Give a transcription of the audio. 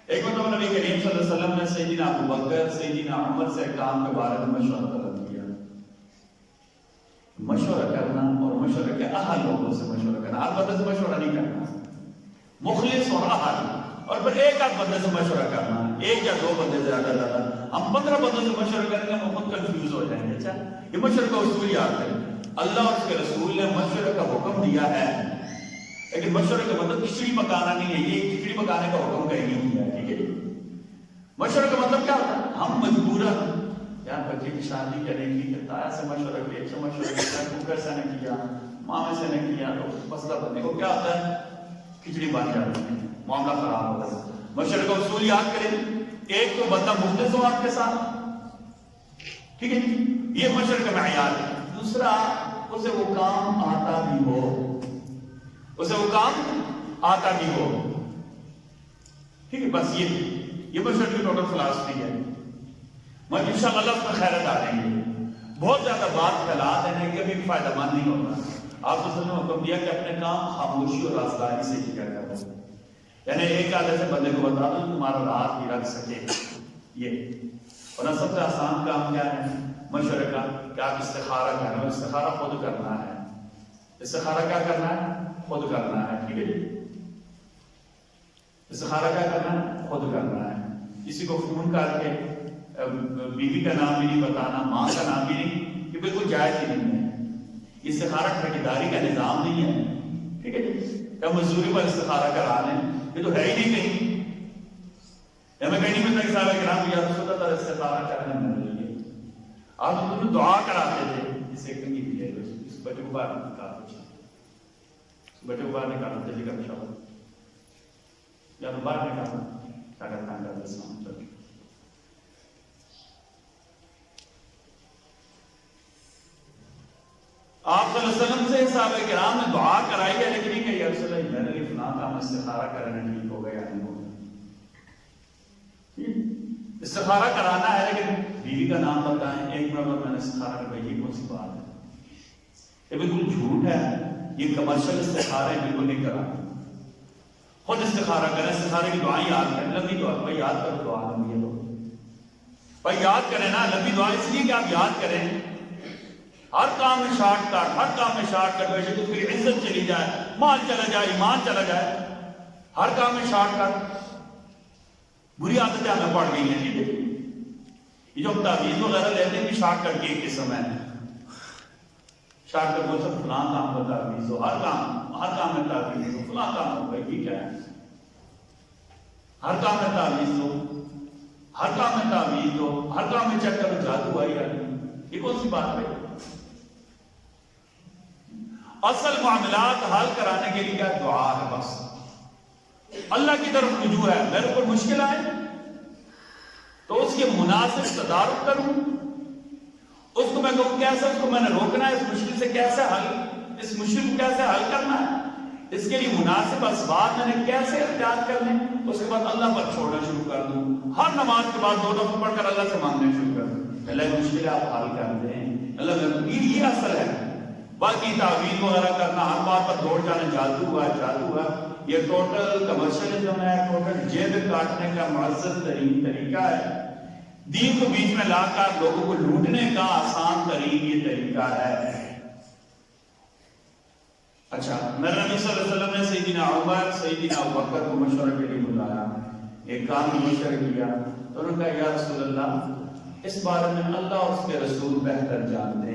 ایک مرتبہ نبی کریم صلی اللہ علیہ وسلم نے سیدنا ابو بکر سیدنا عمر سے کام کے بارے میں مشورہ طلب کیا. مشورہ کرنا اور مشورہ کے اہل لوگوں سے مشورہ کرنا، ہر بندے سے مشورہ نہیں کرنا، مخلص اور اہل. اور پھر ایک آدھ بندے سے مشورہ کرنا، ایک یا دو بندے سے زیادہ. ہم 15 بندوں سے مشورہ کریں گے ہم خود کنفیوز ہو جائیں گے. اچھا، یہ مشورہ کا اصول یاد کریں. اللہ اور اس کے رسول نے مشورہ کا حکم دیا ہے، لیکن مشورہ کا مطلب کھچڑی پکانا نہیں ہے. یہ کھچڑی پکانے کا حکم کہیں نہیں دیا ہے. ٹھیک ہے، مشورہ کا مطلب کیا ہوتا ہے؟ ہم مجبوراً یار بچے کی شادی کرنے کی تایا سے مشورہ کیا، ایک سے مشورہ کیا، کوکر سے نے کیا، مامے سے نے کیا، تو مسئلہ بننے کو کیا ہوتا ہے؟ کھچڑی بن جاتی ہے، معاملہ خراب ہوتا ہے. مشورہ کا اصول یاد کریں. ایک تو بندہ مخلص ہو آپ کے ساتھ، ٹھیک ہے، یہ مشورہ کا معیار ہے. دوسرا، اسے وہ کام آتا بھی ہو، اسے وہ کام آتا بھی ہو. ٹھیک ہے، بس یہ مشورہ کی ٹوٹل فلاسفی ہے. میں انشاءاللہ اللہ اس میں خیرت ڈالیں گے. بہت زیادہ بات پھیلا دینے کے بھی فائدہ مند نہیں ہوتا. آپ صلی اللہ علیہ وسلم نے حکم دیا کہ اپنے کام خاموشی اور رازداری سے کیا کرو. یعنی ایک آدھے سے بندے کو بتا دو تمہارا راز بھی رکھ سکے. یہ اور سب سے آسان کام کیا ہے مشورے کا؟ کہ آپ استخارہ کرنا ہے. استخارہ خود کرنا ہے. استخارہ کیا کرنا ہے؟ خود کرنا ہے. ٹھیک ہے جی، استخارہ کیا کرنا ہے؟ خود کرنا ہے. کسی کو فون کر کے بیوی کا نام بھی نہیں بتانا، ماں کا نام بھی نہیں، یہ بالکل جائز ہی نہیں ہے. استخارہ ٹھیکیداری کا نظام نہیں ہے. ٹھیک ہے جی، کیا مزدوری پر استخارہ کرا لیں؟ یہ تو ہے ہی نہیں کہیں. ہمیں کہیں نہیں ملتا کہ صاحب کرام یا رسول اللہ تعالیٰ استخارہ کرنے میں لیے آپ تو دعا کراتے تھے. اسے کہیں بھی ہے اس بچے کو باہر نکالو، بچے کو باہر نکالو جلدی کا شاء یا تو باہر نکالو کیا کرنا ہے اسلام. آپ صلی اللہ علیہ وسلم سے صحابہ کرام نے دعا کرائی ہے، لیکن یہ کہ یا رسول اللہ میرے لیے فلاں کام استخارہ کرنا ٹھیک ہو گیا نہیں ہو گیا. استخارہ کرانا ہے لیکن بیوی کا نام بتائیں. ایک مرتبہ میں نے استخارہ کر یہ کون سی بات ہے؟ یہ بالکل جھوٹ ہے. یہ کمرشل استخارہ بالکل نہیں کرا. خود استخارہ کریں. استخارے کی دعائیں یاد کریں. لمبی دعا بھائی یاد کرو، دعا لمبی ہے تو بھائی یاد کریں نا. لمبی دعا اس لیے کہ آپ یاد کریں. ہر کام میں شارٹ کٹ، ہر کام میں شارٹ کٹ. ویسے تو پھر عزت چلی جائے، مال چلا جائے، ایمان چلا جائے. ہر کام میں شارٹ کٹ. بری عادتیں ہمیں پڑ گئی ہیں. ٹھیک ہے، یہ جو تعویذ وغیرہ لیتے ہیں شارٹ کٹ کی ایک قسم ہے. شارٹ کٹ بول سکتے فلاں کام کا تعویذ ہو، ہر کام میں تعویذ ہو، فلاں کام ہو. بھائی یہ کیا ہے؟ ہر کام میں تعویذ ہو، ہر کام میں تعویذ ہو، ہر کام میں چیک کرو جادو آئی ہے. یہ کون سی بات ہے؟ اصل معاملات حل کرانے کے لیے کیا دعا ہے. بس اللہ کی طرف رجوع ہے. میرے اوپر مشکل آئے تو اس کے مناسب تدارک کروں. اس کو میں کہوں کیسے اس کو میں نے روکنا ہے، اس مشکل سے کیسے حل، اس مشکل کو کیسے حل کرنا ہے، اس کے لیے مناسب اسباب میں نے کیسے اختیار کرنے. اس کے بعد اللہ پر چھوڑنا شروع کر دوں. ہر نماز کے بعد 2 دفعہ پڑھ کر اللہ سے مانگنے شروع کر دوں. اللہ مشکل آپ حل کر دیں. اللہ یہ اصل ہے. باقی تعویذ وغیرہ کرنا، ہر بات پر دوڑ جانا، جادو ہوا جادو ہوا، یہ ٹوٹل کمرشلزم ہے. ٹوٹل جیب کاٹنے کا معزز ترین طریقہ ہے. دین کو بیچ میں لا کر لوگوں کو لوٹنے کا آسان ترین یہ طریقہ ہے. اچھا، میرے نبی صلی اللہ علیہ وسلم نے سیدنا عمر سیدنا ابوبکر کو مشورے کے لیے بلایا. ایک کام میں مشورہ کیا تو انہوں نے کہا یا رسول اللہ اس بارے میں اللہ اور اس کے رسول بہتر جانتے ہیں.